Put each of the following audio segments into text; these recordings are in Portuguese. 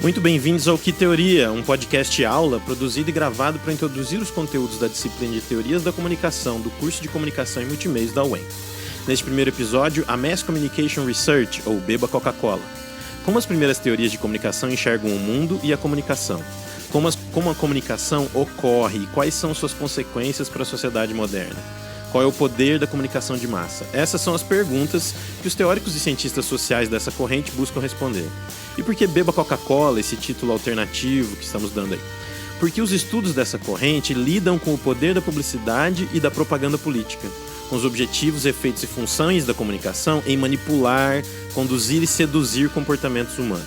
Muito bem-vindos ao Que Teoria, um podcast aula produzido e gravado para introduzir os conteúdos da disciplina de Teorias da Comunicação do curso de Comunicação e Multimeios da UEM. Neste primeiro episódio, a Mass Communication Research, ou Beba Coca-Cola. Como as primeiras teorias de comunicação enxergam o mundo e a comunicação? Como a comunicação ocorre e quais são suas consequências para a sociedade moderna? Qual é o poder da comunicação de massa? Essas são as perguntas que os teóricos e cientistas sociais dessa corrente buscam responder. E por que Beba Coca-Cola, esse título alternativo que estamos dando aí? Porque os estudos dessa corrente lidam com o poder da publicidade e da propaganda política, com os objetivos, efeitos e funções da comunicação em manipular, conduzir e seduzir comportamentos humanos.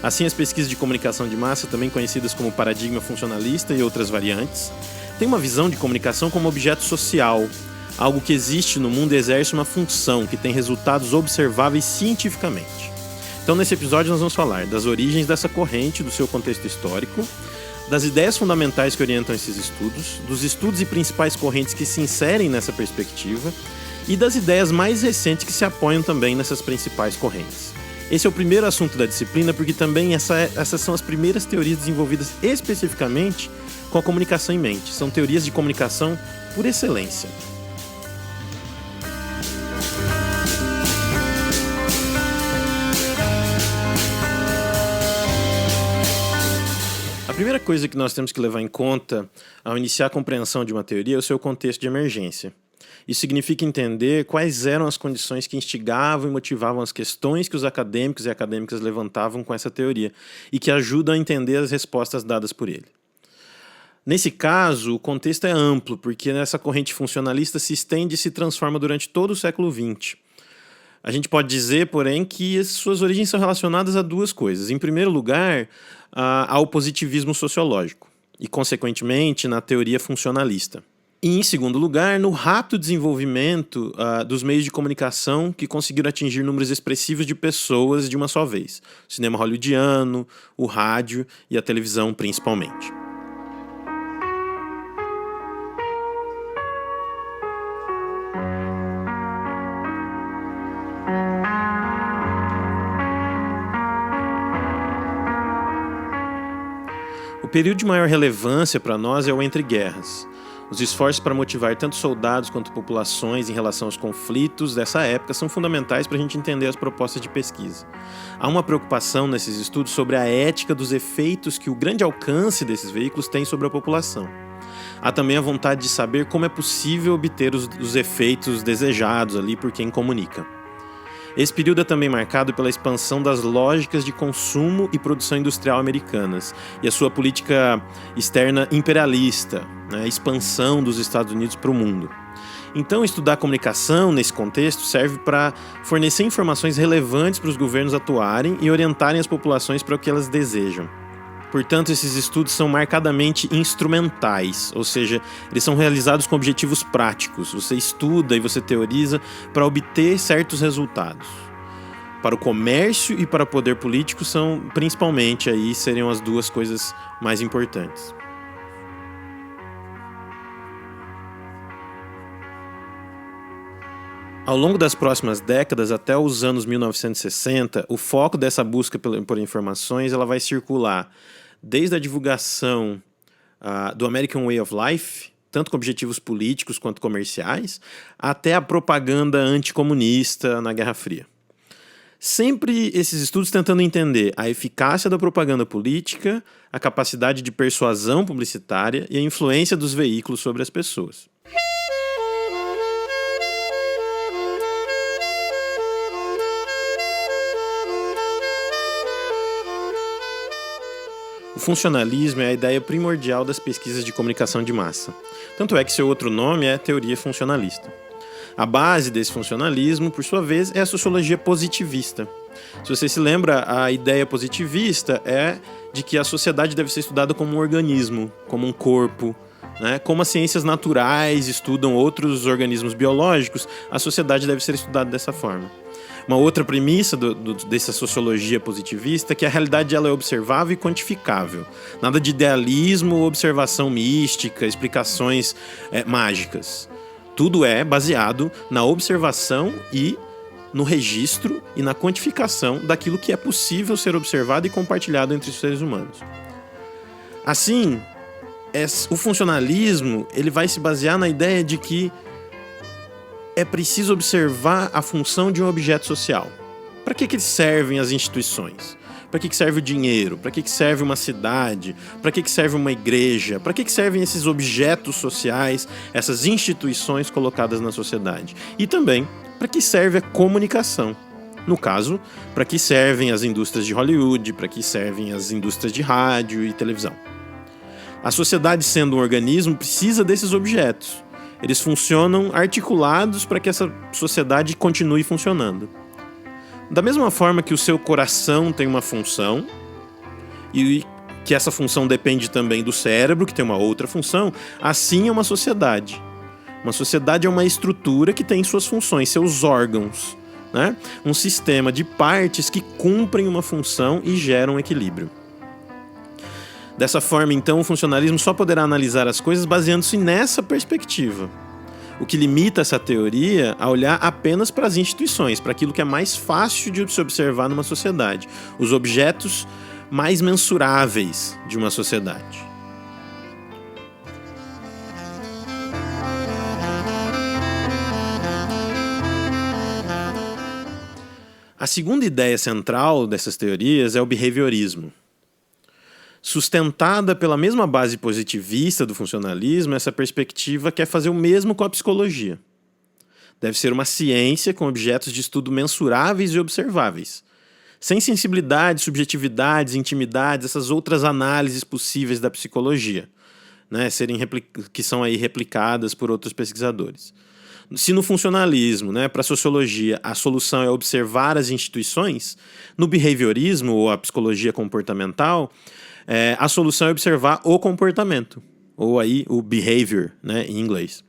Assim, as pesquisas de comunicação de massa, também conhecidas como paradigma funcionalista e outras variantes, têm uma visão de comunicação como objeto social, algo que existe no mundo e exerce uma função, que tem resultados observáveis cientificamente. Então, nesse episódio, nós vamos falar das origens dessa corrente, do seu contexto histórico, das ideias fundamentais que orientam esses estudos, dos estudos e principais correntes que se inserem nessa perspectiva e das ideias mais recentes que se apoiam também nessas principais correntes. Esse é o primeiro assunto da disciplina, porque também essas são as primeiras teorias desenvolvidas especificamente com a comunicação em mente. São teorias de comunicação por excelência. A primeira coisa que nós temos que levar em conta ao iniciar a compreensão de uma teoria é o seu contexto de emergência. Isso significa entender quais eram as condições que instigavam e motivavam as questões que os acadêmicos e acadêmicas levantavam com essa teoria e que ajudam a entender as respostas dadas por ele. Nesse caso, o contexto é amplo, porque essa corrente funcionalista se estende e se transforma durante todo o século XX. A gente pode dizer, porém, que as suas origens são relacionadas a duas coisas. Em primeiro lugar, ao positivismo sociológico e, consequentemente, na teoria funcionalista. E, em segundo lugar, no rápido desenvolvimento dos meios de comunicação que conseguiram atingir números expressivos de pessoas de uma só vez. O cinema hollywoodiano, o rádio e a televisão, principalmente. O período de maior relevância para nós é o entre guerras. Os esforços para motivar tanto soldados quanto populações em relação aos conflitos dessa época são fundamentais para a gente entender as propostas de pesquisa. Há uma preocupação nesses estudos sobre a ética dos efeitos que o grande alcance desses veículos tem sobre a população. Há também a vontade de saber como é possível obter os efeitos desejados ali por quem comunica. Esse período é também marcado pela expansão das lógicas de consumo e produção industrial americanas e a sua política externa imperialista, a expansão dos Estados Unidos para o mundo. Então, estudar comunicação nesse contexto serve para fornecer informações relevantes para os governos atuarem e orientarem as populações para o que elas desejam. Portanto, esses estudos são marcadamente instrumentais, ou seja, eles são realizados com objetivos práticos. Você estuda e você teoriza para obter certos resultados. Para o comércio e para o poder político são, principalmente, aí seriam as duas coisas mais importantes. Ao longo das próximas décadas, até os anos 1960, o foco dessa busca por informações ela vai circular desde a divulgação do American Way of Life, tanto com objetivos políticos quanto comerciais, até a propaganda anticomunista na Guerra Fria. Sempre esses estudos tentando entender a eficácia da propaganda política, a capacidade de persuasão publicitária e a influência dos veículos sobre as pessoas. O funcionalismo é a ideia primordial das pesquisas de comunicação de massa. Tanto é que seu outro nome é teoria funcionalista. A base desse funcionalismo, por sua vez, é a sociologia positivista. Se você se lembra, a ideia positivista é de que a sociedade deve ser estudada como um organismo, como um corpo, né? Como as ciências naturais estudam outros organismos biológicos, a sociedade deve ser estudada dessa forma. Uma outra premissa dessa sociologia positivista é que a realidade ela é observável e quantificável. Nada de idealismo ou observação mística, explicações mágicas. Tudo é baseado na observação e no registro e na quantificação daquilo que é possível ser observado e compartilhado entre os seres humanos. Assim, o funcionalismo ele vai se basear na ideia de que é preciso observar a função de um objeto social. Para que servem as instituições? Para que serve o dinheiro? Para que serve uma cidade? Para que serve uma igreja? Para que servem esses objetos sociais, essas instituições colocadas na sociedade? E também, para que serve a comunicação? No caso, para que servem as indústrias de Hollywood? Para que servem as indústrias de rádio e televisão? A sociedade, sendo um organismo, precisa desses objetos. Eles funcionam articulados para que essa sociedade continue funcionando. Da mesma forma que o seu coração tem uma função, e que essa função depende também do cérebro, que tem uma outra função, assim é uma sociedade. Uma sociedade é uma estrutura que tem suas funções, seus órgãos, né? Um sistema de partes que cumprem uma função e geram equilíbrio. Dessa forma, então, o funcionalismo só poderá analisar as coisas baseando-se nessa perspectiva. O que limita essa teoria a olhar apenas para as instituições, para aquilo que é mais fácil de se observar numa sociedade, os objetos mais mensuráveis de uma sociedade. A segunda ideia central dessas teorias é o behaviorismo. Sustentada pela mesma base positivista do funcionalismo, essa perspectiva quer fazer o mesmo com a psicologia. Deve ser uma ciência com objetos de estudo mensuráveis e observáveis, sem sensibilidades, subjetividades, intimidades, essas outras análises possíveis da psicologia, né, que são aí replicadas por outros pesquisadores. Se no funcionalismo, né, para a sociologia, a solução é observar as instituições, no behaviorismo, ou a psicologia comportamental, a solução é observar o comportamento, ou aí o behavior, né, em inglês.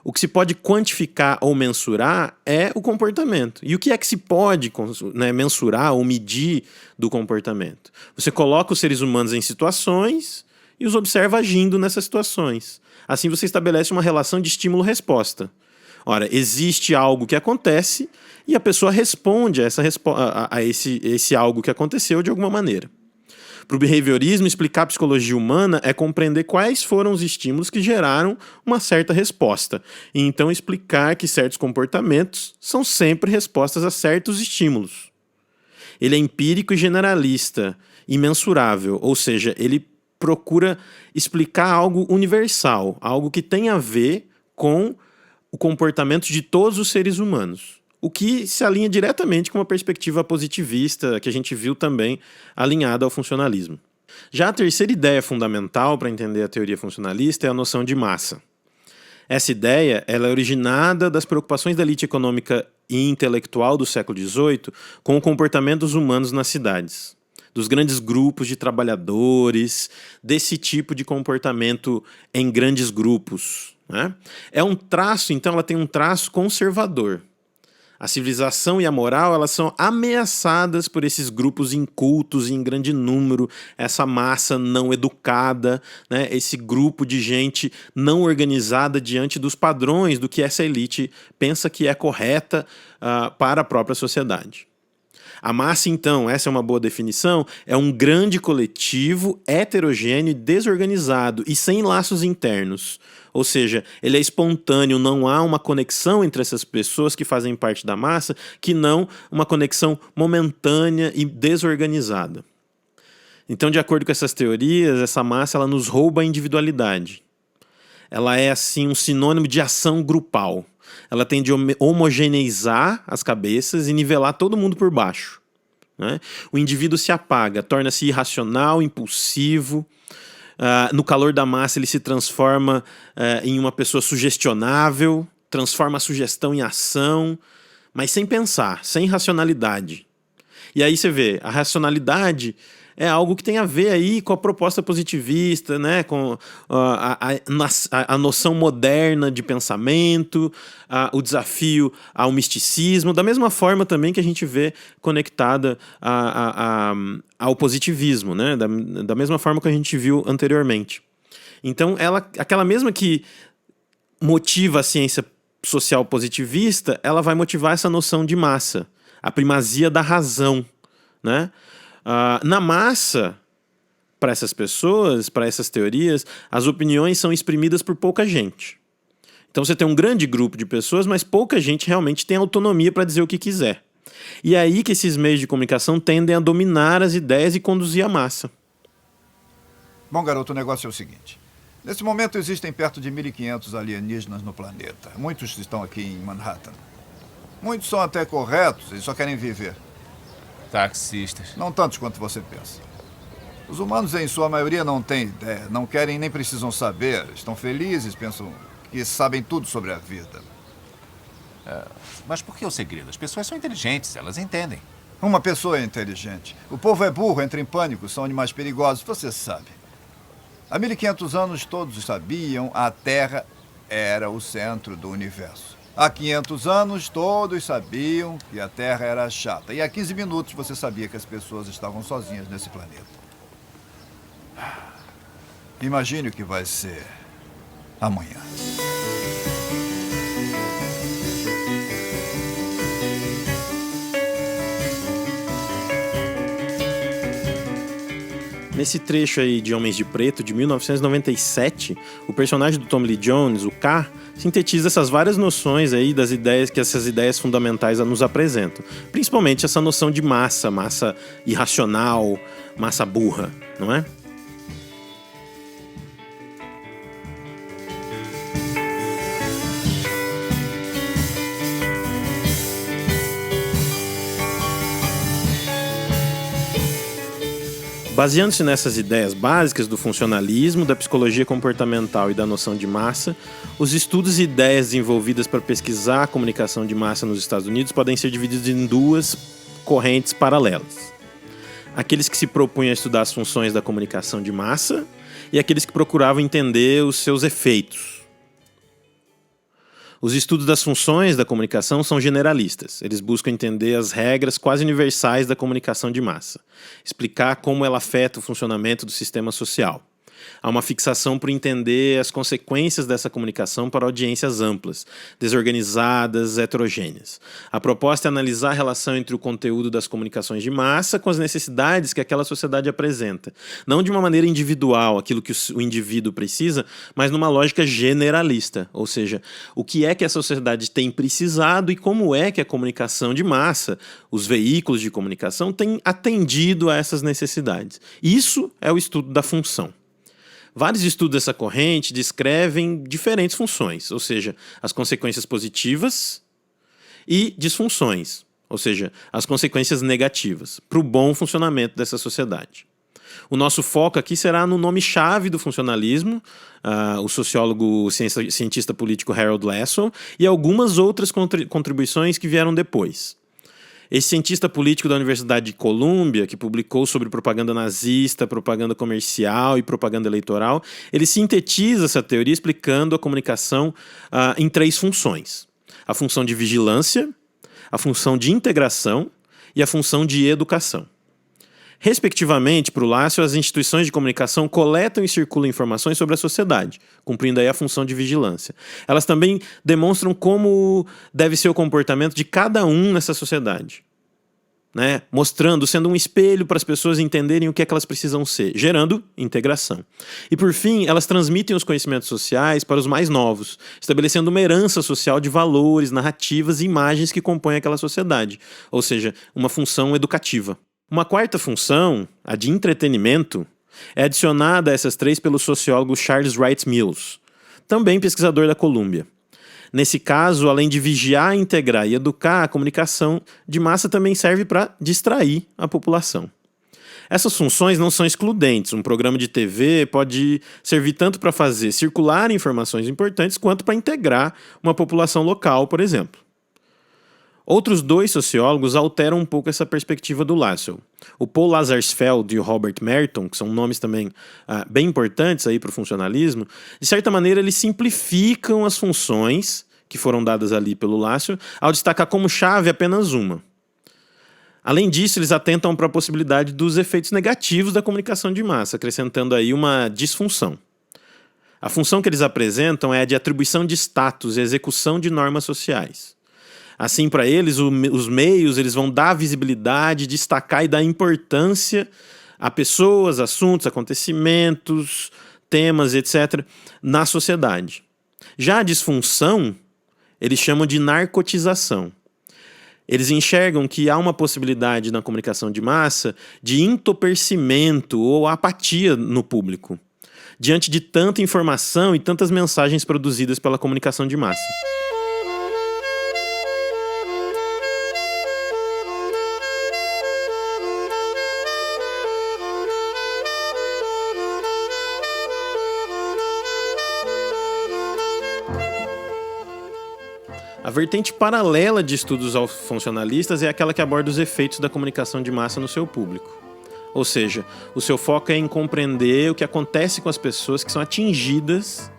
O que se pode quantificar ou mensurar é o comportamento. E o que é que se pode, né, mensurar ou medir do comportamento? Você coloca os seres humanos em situações e os observa agindo nessas situações. Assim você estabelece uma relação de estímulo-resposta. Ora, existe algo que acontece e a pessoa responde a esse algo que aconteceu de alguma maneira. Para o behaviorismo, explicar a psicologia humana é compreender quais foram os estímulos que geraram uma certa resposta, e então explicar que certos comportamentos são sempre respostas a certos estímulos. Ele é empírico e generalista, imensurável, ou seja, ele procura explicar algo universal, algo que tem a ver com o comportamento de todos os seres humanos. O que se alinha diretamente com uma perspectiva positivista que a gente viu também alinhada ao funcionalismo. Já a terceira ideia fundamental para entender a teoria funcionalista é a noção de massa. Essa ideia ela é originada das preocupações da elite econômica e intelectual do século XVIII com o comportamento dos humanos nas cidades, dos grandes grupos de trabalhadores, desse tipo de comportamento em grandes grupos, né? É um traço, então ela tem um traço conservador. A civilização e a moral elas são ameaçadas por esses grupos incultos em grande número, essa massa não educada, né? Esse grupo de gente não organizada diante dos padrões do que essa elite pensa que é correta para a própria sociedade. A massa, então, essa é uma boa definição, é um grande coletivo heterogêneo e desorganizado e sem laços internos. Ou seja, ele é espontâneo, não há uma conexão entre essas pessoas que fazem parte da massa, que não uma conexão momentânea e desorganizada. Então, de acordo com essas teorias, essa massa ela nos rouba a individualidade. Ela é, assim, um sinônimo de ação grupal. Ela tende a homogeneizar as cabeças e nivelar todo mundo por baixo, né? O indivíduo se apaga, torna-se irracional, impulsivo. No calor da massa ele se transforma em uma pessoa sugestionável, transforma a sugestão em ação, mas sem pensar, sem racionalidade. E aí você vê, a racionalidade é algo que tem a ver aí com a proposta positivista, né? Com a noção moderna de pensamento, o desafio ao misticismo, da mesma forma também que a gente vê conectada ao positivismo, né? Da mesma forma que a gente viu anteriormente. Então, aquela mesma que motiva a ciência social positivista, ela vai motivar essa noção de massa, a primazia da razão, né? Na massa, para essas pessoas, para essas teorias, as opiniões são exprimidas por pouca gente. Então você tem um grande grupo de pessoas, mas pouca gente realmente tem autonomia para dizer o que quiser. E é aí que esses meios de comunicação tendem a dominar as ideias e conduzir a massa. Bom, garoto, o negócio é o seguinte. Nesse momento existem perto de 1.500 alienígenas no planeta. Muitos estão aqui em Manhattan. Muitos são até corretos e só querem viver. Taxistas. Não tantos quanto você pensa. Os humanos, em sua maioria, não têm ideia, não querem nem precisam saber. Estão felizes, pensam que sabem tudo sobre a vida. Mas por que o segredo? As pessoas são inteligentes, elas entendem. Uma pessoa é inteligente. O povo é burro, entra em pânico, são animais perigosos, você sabe. Há 1.500 anos todos sabiam a Terra era o centro do universo. Há 500 anos todos sabiam que a Terra era chata. E há 15 minutos você sabia que as pessoas estavam sozinhas nesse planeta. Imagine o que vai ser amanhã. Nesse trecho aí de Homens de Preto, de 1997, o personagem do Tommy Lee Jones, o K, sintetiza essas várias noções aí das ideias que essas ideias fundamentais nos apresentam. Principalmente essa noção de massa, massa irracional, massa burra, não é? Baseando-se nessas ideias básicas do funcionalismo, da psicologia comportamental e da noção de massa, os estudos e ideias desenvolvidas para pesquisar a comunicação de massa nos Estados Unidos podem ser divididos em duas correntes paralelas. Aqueles que se propunham a estudar as funções da comunicação de massa e aqueles que procuravam entender os seus efeitos. Os estudos das funções da comunicação são generalistas. Eles buscam entender as regras quase universais da comunicação de massa, explicar como ela afeta o funcionamento do sistema social. Há uma fixação por entender as consequências dessa comunicação para audiências amplas, desorganizadas, heterogêneas. A proposta é analisar a relação entre o conteúdo das comunicações de massa com as necessidades que aquela sociedade apresenta. Não de uma maneira individual, aquilo que o indivíduo precisa, mas numa lógica generalista. Ou seja, o que é que a sociedade tem precisado e como é que a comunicação de massa, os veículos de comunicação, têm atendido a essas necessidades. Isso é o estudo da função. Vários estudos dessa corrente descrevem diferentes funções, ou seja, as consequências positivas e disfunções, ou seja, as consequências negativas, para o bom funcionamento dessa sociedade. O nosso foco aqui será no nome-chave do funcionalismo, o sociólogo cientista político Harold Lassell, e algumas outras contribuições que vieram depois. Esse cientista político da Universidade de Colômbia, que publicou sobre propaganda nazista, propaganda comercial e propaganda eleitoral, ele sintetiza essa teoria explicando a comunicação em três funções. A função de vigilância, a função de integração e a função de educação. Respectivamente, para o Lassell, as instituições de comunicação coletam e circulam informações sobre a sociedade, cumprindo aí a função de vigilância. Elas também demonstram como deve ser o comportamento de cada um nessa sociedade, né? Mostrando, sendo um espelho para as pessoas entenderem o que é que elas precisam ser, gerando integração. E por fim, elas transmitem os conhecimentos sociais para os mais novos, estabelecendo uma herança social de valores, narrativas e imagens que compõem aquela sociedade, ou seja, uma função educativa. Uma quarta função, a de entretenimento, é adicionada a essas três pelo sociólogo Charles Wright Mills, também pesquisador da Colômbia. Nesse caso, além de vigiar, integrar e educar, a comunicação de massa também serve para distrair a população. Essas funções não são excludentes. Um programa de TV pode servir tanto para fazer circular informações importantes quanto para integrar uma população local, por exemplo. Outros dois sociólogos alteram um pouco essa perspectiva do Lassell. O Paul Lazarsfeld e o Robert Merton, que são nomes também bem importantes para o funcionalismo, de certa maneira eles simplificam as funções que foram dadas ali pelo Lassell ao destacar como chave apenas uma. Além disso, eles atentam para a possibilidade dos efeitos negativos da comunicação de massa, acrescentando aí uma disfunção. A função que eles apresentam é a de atribuição de status e execução de normas sociais. Assim, para eles, os meios eles vão dar visibilidade, destacar e dar importância a pessoas, assuntos, acontecimentos, temas, etc., na sociedade. Já a disfunção, eles chamam de narcotização. Eles enxergam que há uma possibilidade na comunicação de massa de entorpecimento ou apatia no público, diante de tanta informação e tantas mensagens produzidas pela comunicação de massa. A vertente paralela de estudos funcionalistas é aquela que aborda os efeitos da comunicação de massa no seu público. Ou seja, o seu foco é em compreender o que acontece com as pessoas que são atingidas,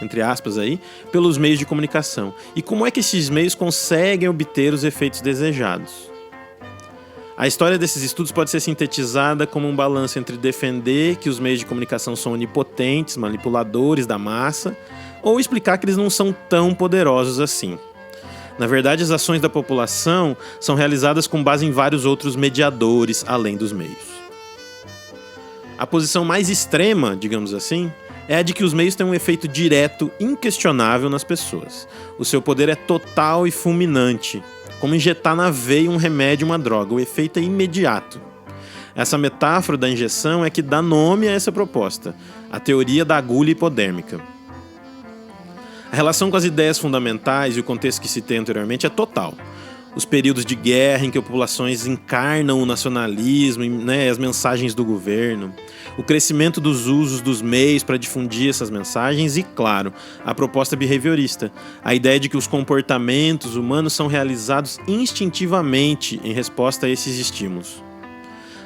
entre aspas aí, pelos meios de comunicação. E como é que esses meios conseguem obter os efeitos desejados. A história desses estudos pode ser sintetizada como um balanço entre defender que os meios de comunicação são onipotentes, manipuladores da massa, ou explicar que eles não são tão poderosos assim. Na verdade, as ações da população são realizadas com base em vários outros mediadores, além dos meios. A posição mais extrema, digamos assim, é a de que os meios têm um efeito direto, inquestionável nas pessoas. O seu poder é total e fulminante, como injetar na veia um remédio, uma droga. O efeito é imediato. Essa metáfora da injeção é que dá nome a essa proposta, a teoria da agulha hipodérmica. A relação com as ideias fundamentais e o contexto que citei anteriormente é total. Os períodos de guerra em que populações encarnam o nacionalismo, as mensagens do governo, o crescimento dos usos dos meios para difundir essas mensagens e, claro, a proposta behaviorista, a ideia de que os comportamentos humanos são realizados instintivamente em resposta a esses estímulos.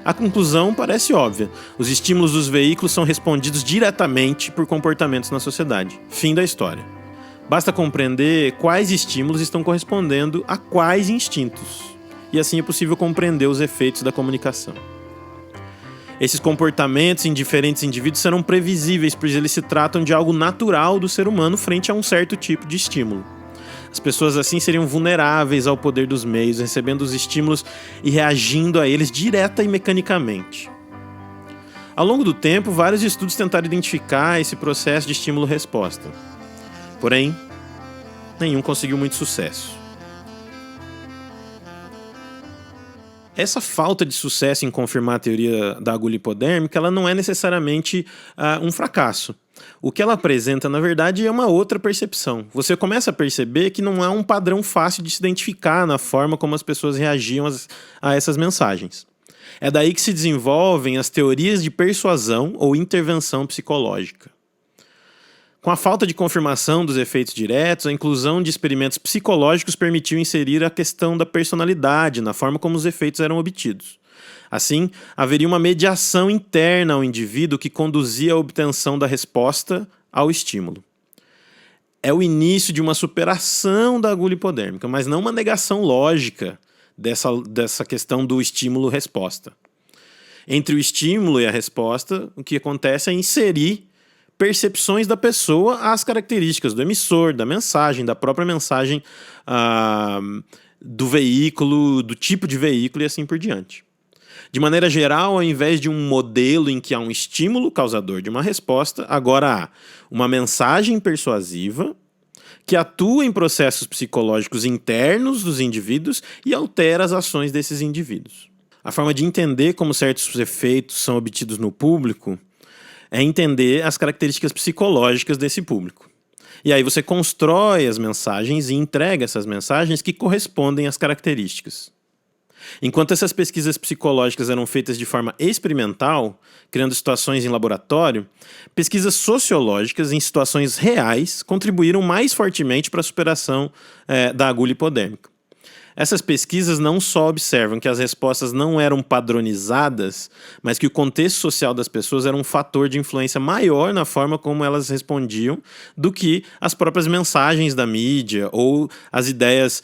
A conclusão parece óbvia. Os estímulos dos veículos são respondidos diretamente por comportamentos na sociedade. Fim da história. Basta compreender quais estímulos estão correspondendo a quais instintos. E assim é possível compreender os efeitos da comunicação. Esses comportamentos em diferentes indivíduos serão previsíveis, pois eles se tratam de algo natural do ser humano frente a um certo tipo de estímulo. As pessoas assim seriam vulneráveis ao poder dos meios, recebendo os estímulos e reagindo a eles direta e mecanicamente. Ao longo do tempo, vários estudos tentaram identificar esse processo de estímulo-resposta. Porém, nenhum conseguiu muito sucesso. Essa falta de sucesso em confirmar a teoria da agulha hipodérmica, ela não é necessariamente um fracasso. O que ela apresenta, na verdade, é uma outra percepção. Você começa a perceber que não há um padrão fácil de se identificar na forma como as pessoas reagiam a essas mensagens. É daí que se desenvolvem as teorias de persuasão ou intervenção psicológica. Com a falta de confirmação dos efeitos diretos, a inclusão de experimentos psicológicos permitiu inserir a questão da personalidade na forma como os efeitos eram obtidos. Assim, haveria uma mediação interna ao indivíduo que conduzia à obtenção da resposta ao estímulo. É o início de uma superação da agulha hipodérmica, mas não uma negação lógica dessa questão do estímulo-resposta. Entre o estímulo e a resposta, o que acontece é inserir percepções da pessoa às características do emissor, da mensagem, da própria mensagem do veículo, do tipo de veículo e assim por diante. De maneira geral, ao invés de um modelo em que há um estímulo causador de uma resposta, agora há uma mensagem persuasiva que atua em processos psicológicos internos dos indivíduos e altera as ações desses indivíduos. A forma de entender como certos efeitos são obtidos no público é entender as características psicológicas desse público. E aí você constrói as mensagens e entrega essas mensagens que correspondem às características. Enquanto essas pesquisas psicológicas eram feitas de forma experimental, criando situações em laboratório, pesquisas sociológicas em situações reais contribuíram mais fortemente para a superação da agulha hipodérmica. Essas pesquisas não só observam que as respostas não eram padronizadas, mas que o contexto social das pessoas era um fator de influência maior na forma como elas respondiam do que as próprias mensagens da mídia ou as ideias,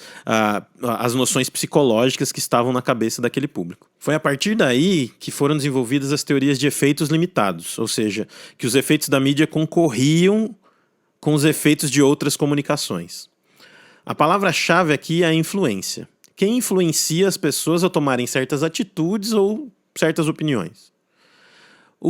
as noções psicológicas que estavam na cabeça daquele público. Foi a partir daí que foram desenvolvidas as teorias de efeitos limitados, ou seja, que os efeitos da mídia concorriam com os efeitos de outras comunicações. A palavra-chave aqui é a influência. Quem influencia as pessoas a tomarem certas atitudes ou certas opiniões?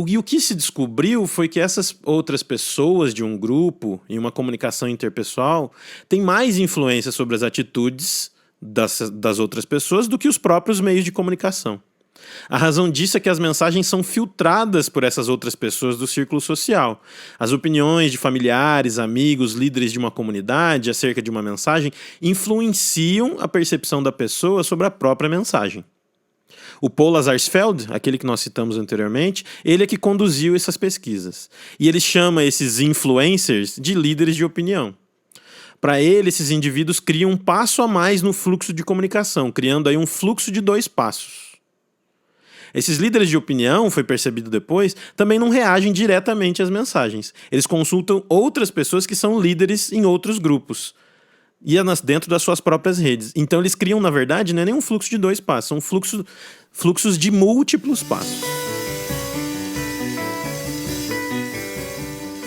E o que se descobriu foi que essas outras pessoas de um grupo, em uma comunicação interpessoal, têm mais influência sobre as atitudes das outras pessoas do que os próprios meios de comunicação. A razão disso é que as mensagens são filtradas por essas outras pessoas do círculo social. As opiniões de familiares, amigos, líderes de uma comunidade acerca de uma mensagem influenciam a percepção da pessoa sobre a própria mensagem. O Paul Lazarsfeld, aquele que nós citamos anteriormente, ele é que conduziu essas pesquisas. E ele chama esses influencers de líderes de opinião. Para ele, esses indivíduos criam um passo a mais no fluxo de comunicação, criando aí um fluxo de 2 passos. Esses líderes de opinião, foi percebido depois, também não reagem diretamente às mensagens. Eles consultam outras pessoas que são líderes em outros grupos e dentro das suas próprias redes. Então eles criam, na verdade, não é nem um fluxo de 2 passos, são fluxos de múltiplos passos.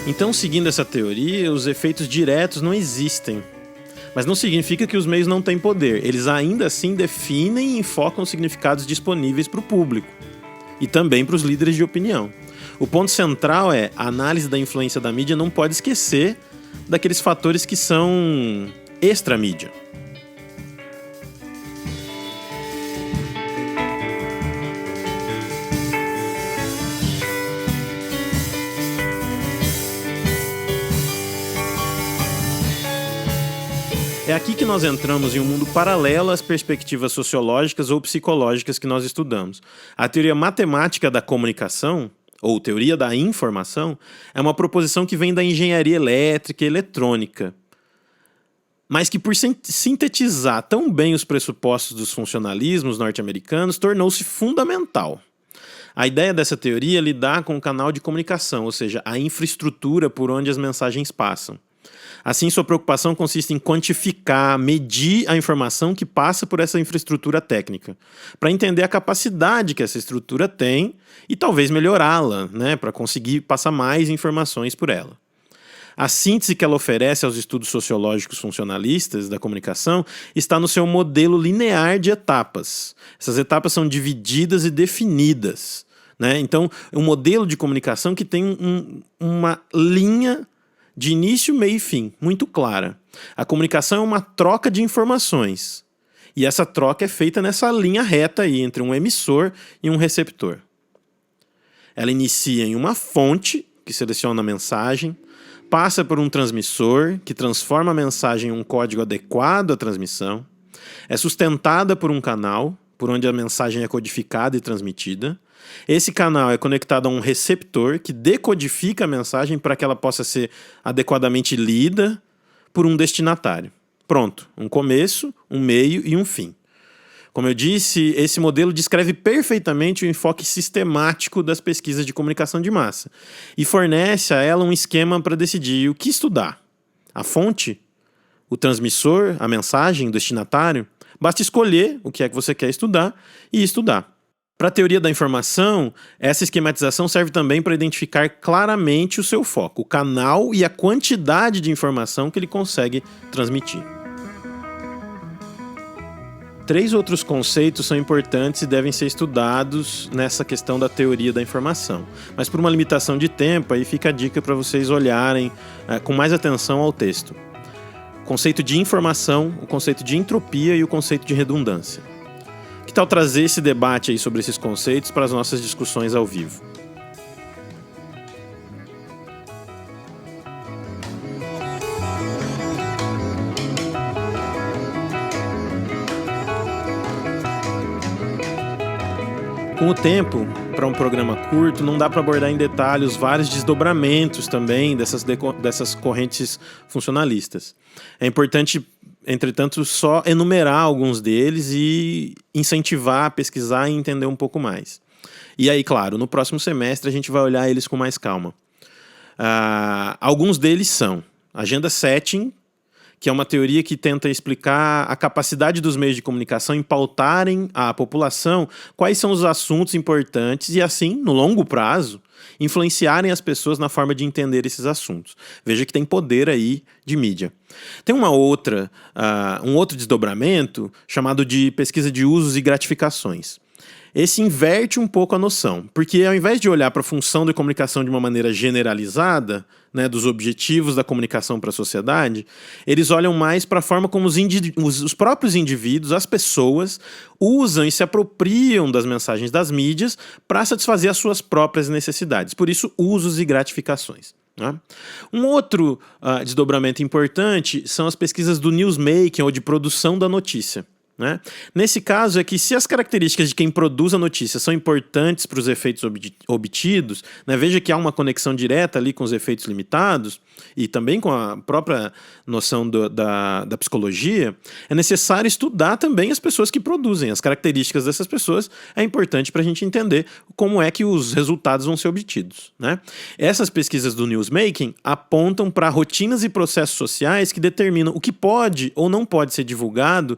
Então, seguindo essa teoria, os efeitos diretos não existem. Mas não significa que os meios não têm poder. Eles ainda assim definem e enfocam os significados disponíveis para o público. E também para os líderes de opinião. O ponto central é a análise da influência da mídia não pode esquecer daqueles fatores que são extra-mídia. É aqui que nós entramos em um mundo paralelo às perspectivas sociológicas ou psicológicas que nós estudamos. A teoria matemática da comunicação, ou teoria da informação, é uma proposição que vem da engenharia elétrica e eletrônica, mas que por sintetizar tão bem os pressupostos dos funcionalismos norte-americanos, tornou-se fundamental. A ideia dessa teoria é lidar com o canal de comunicação, ou seja, a infraestrutura por onde as mensagens passam. Assim, sua preocupação consiste em quantificar, medir a informação que passa por essa infraestrutura técnica, para entender a capacidade que essa estrutura tem e talvez melhorá-la, né, para conseguir passar mais informações por ela. A síntese que ela oferece aos estudos sociológicos funcionalistas da comunicação está no seu modelo linear de etapas. Essas etapas são divididas e definidas, né? Então, é um modelo de comunicação que tem uma linha de início, meio e fim, muito clara. A comunicação é uma troca de informações. E essa troca é feita nessa linha reta aí, entre um emissor e um receptor. Ela inicia em uma fonte, que seleciona a mensagem, passa por um transmissor, que transforma a mensagem em um código adequado à transmissão, é sustentada por um canal, por onde a mensagem é codificada e transmitida. Esse canal é conectado a um receptor que decodifica a mensagem para que ela possa ser adequadamente lida por um destinatário. Pronto, um começo, um meio e um fim. Como eu disse, esse modelo descreve perfeitamente o enfoque sistemático das pesquisas de comunicação de massa e fornece a ela um esquema para decidir o que estudar. A fonte, o transmissor, a mensagem, o destinatário. Basta escolher o que é que você quer estudar e estudar. Para a teoria da informação, essa esquematização serve também para identificar claramente o seu foco, o canal e a quantidade de informação que ele consegue transmitir. 3 outros conceitos são importantes e devem ser estudados nessa questão da teoria da informação. Mas por uma limitação de tempo, aí fica a dica para vocês olharem com mais atenção ao texto. O conceito de informação, o conceito de entropia e o conceito de redundância. Que tal trazer esse debate aí sobre esses conceitos para as nossas discussões ao vivo? Com o tempo, para um programa curto, não dá para abordar em detalhe os vários desdobramentos também dessas correntes funcionalistas. É importante entretanto, só enumerar alguns deles e incentivar a pesquisar e entender um pouco mais. E aí, claro, no próximo semestre a gente vai olhar eles com mais calma. Alguns deles são Agenda Setting, que é uma teoria que tenta explicar a capacidade dos meios de comunicação em pautarem à população quais são os assuntos importantes e, assim, no longo prazo, influenciarem as pessoas na forma de entender esses assuntos. Veja que tem poder aí de mídia. Tem um outro desdobramento chamado de pesquisa de usos e gratificações. Esse inverte um pouco a noção, porque ao invés de olhar para a função da comunicação de uma maneira generalizada, né, dos objetivos da comunicação para a sociedade, eles olham mais para a forma como os próprios indivíduos, as pessoas, usam e se apropriam das mensagens das mídias para satisfazer as suas próprias necessidades. Por isso, usos e gratificações. Né? Um outro desdobramento importante são as pesquisas do newsmaking ou de produção da notícia. Né? Nesse caso é que se as características de quem produz a notícia são importantes para os efeitos obtidos, né? Veja que há uma conexão direta ali com os efeitos limitados e também com a própria noção da psicologia, é necessário estudar também as pessoas que produzem. As características dessas pessoas é importante para a gente entender como é que os resultados vão ser obtidos. Né? Essas pesquisas do newsmaking apontam para rotinas e processos sociais que determinam o que pode ou não pode ser divulgado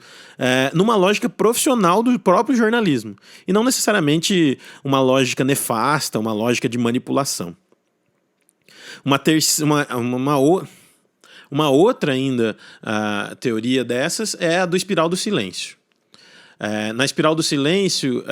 numa lógica profissional do próprio jornalismo, e não necessariamente uma lógica nefasta, uma lógica de manipulação. Uma outra ainda teoria dessas é a do espiral do silêncio. Na espiral do silêncio,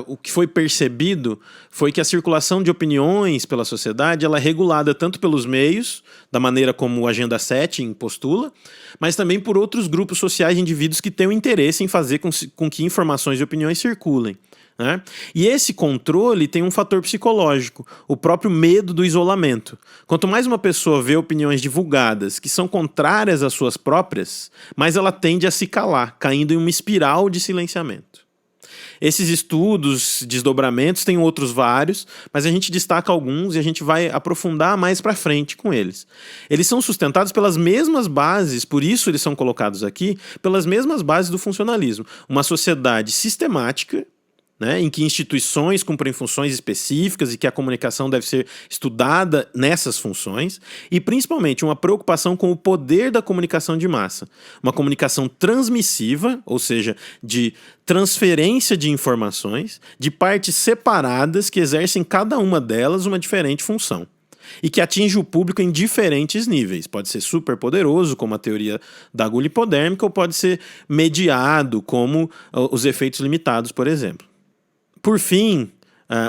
o que foi percebido foi que a circulação de opiniões pela sociedade ela é regulada tanto pelos meios, da maneira como a Agenda Setting postula, mas também por outros grupos sociais de indivíduos que têm o interesse em fazer com que informações e opiniões circulem. Né? E esse controle tem um fator psicológico, o próprio medo do isolamento. Quanto mais uma pessoa vê opiniões divulgadas que são contrárias às suas próprias, mais ela tende a se calar, caindo em uma espiral de silenciamento. Esses estudos, desdobramentos, tem outros vários, mas a gente destaca alguns e a gente vai aprofundar mais para frente com eles. Eles são sustentados pelas mesmas bases, por isso eles são colocados aqui, pelas mesmas bases do funcionalismo. Uma sociedade sistemática, né, em que instituições cumprem funções específicas e que a comunicação deve ser estudada nessas funções, e principalmente uma preocupação com o poder da comunicação de massa. Uma comunicação transmissiva, ou seja, de transferência de informações, de partes separadas que exercem cada uma delas uma diferente função. E que atinge o público em diferentes níveis. Pode ser super poderoso, como a teoria da agulha hipodérmica, ou pode ser mediado, como os efeitos limitados, por exemplo. Por fim,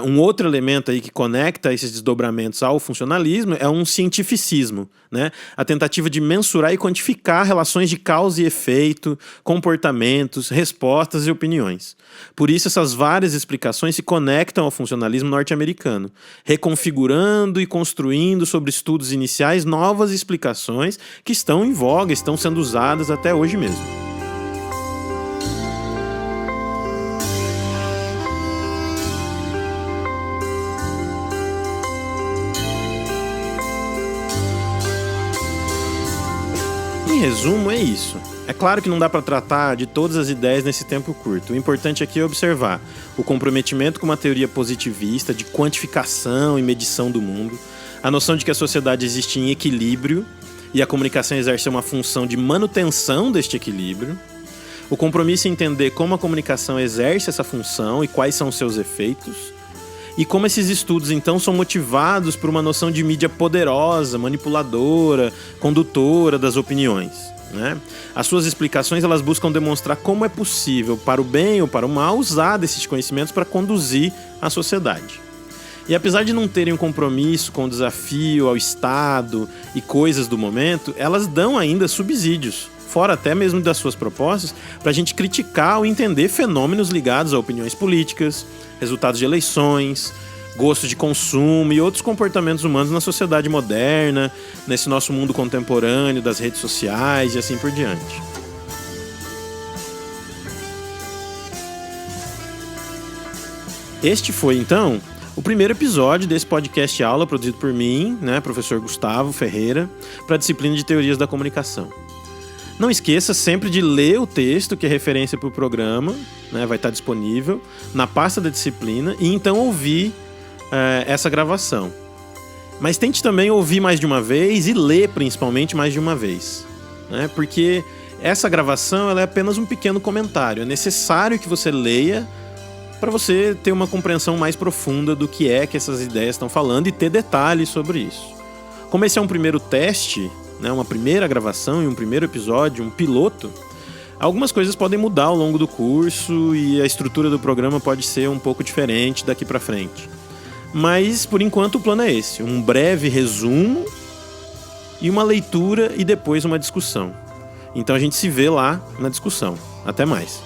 um outro elemento aí que conecta esses desdobramentos ao funcionalismo é um cientificismo, né? A tentativa de mensurar e quantificar relações de causa e efeito, comportamentos, respostas e opiniões. Por isso, essas várias explicações se conectam ao funcionalismo norte-americano, reconfigurando e construindo sobre estudos iniciais novas explicações que estão em voga, estão sendo usadas até hoje mesmo. Em resumo, é isso. É claro que não dá para tratar de todas as ideias nesse tempo curto. O importante aqui é observar o comprometimento com uma teoria positivista de quantificação e medição do mundo, a noção de que a sociedade existe em equilíbrio e a comunicação exerce uma função de manutenção deste equilíbrio, o compromisso em entender como a comunicação exerce essa função e quais são seus efeitos, e como esses estudos, então, são motivados por uma noção de mídia poderosa, manipuladora, condutora das opiniões. Né? As suas explicações elas buscam demonstrar como é possível, para o bem ou para o mal, usar desses conhecimentos para conduzir a sociedade. E apesar de não terem um compromisso com o desafio ao Estado e coisas do momento, elas dão ainda subsídios, fora até mesmo das suas propostas, para a gente criticar ou entender fenômenos ligados a opiniões políticas, resultados de eleições, gosto de consumo e outros comportamentos humanos na sociedade moderna, nesse nosso mundo contemporâneo, das redes sociais e assim por diante. Este foi, então, o primeiro episódio desse podcast aula produzido por mim, professor Gustavo Ferreira, para a disciplina de Teorias da Comunicação. Não esqueça sempre de ler o texto que é referência para o programa, né? Vai estar disponível na pasta da disciplina e então ouvir essa gravação. Mas tente também ouvir mais de uma vez e ler principalmente mais de uma vez, né? Porque essa gravação ela é apenas um pequeno comentário. É necessário que você leia para você ter uma compreensão mais profunda do que é que essas ideias estão falando e ter detalhes sobre isso. Como esse é um primeiro teste, né, uma primeira gravação e um primeiro episódio, um piloto, algumas coisas podem mudar ao longo do curso e a estrutura do programa pode ser um pouco diferente daqui para frente. Mas, por enquanto, o plano é esse. Um breve resumo e uma leitura e depois uma discussão. Então a gente se vê lá na discussão. Até mais.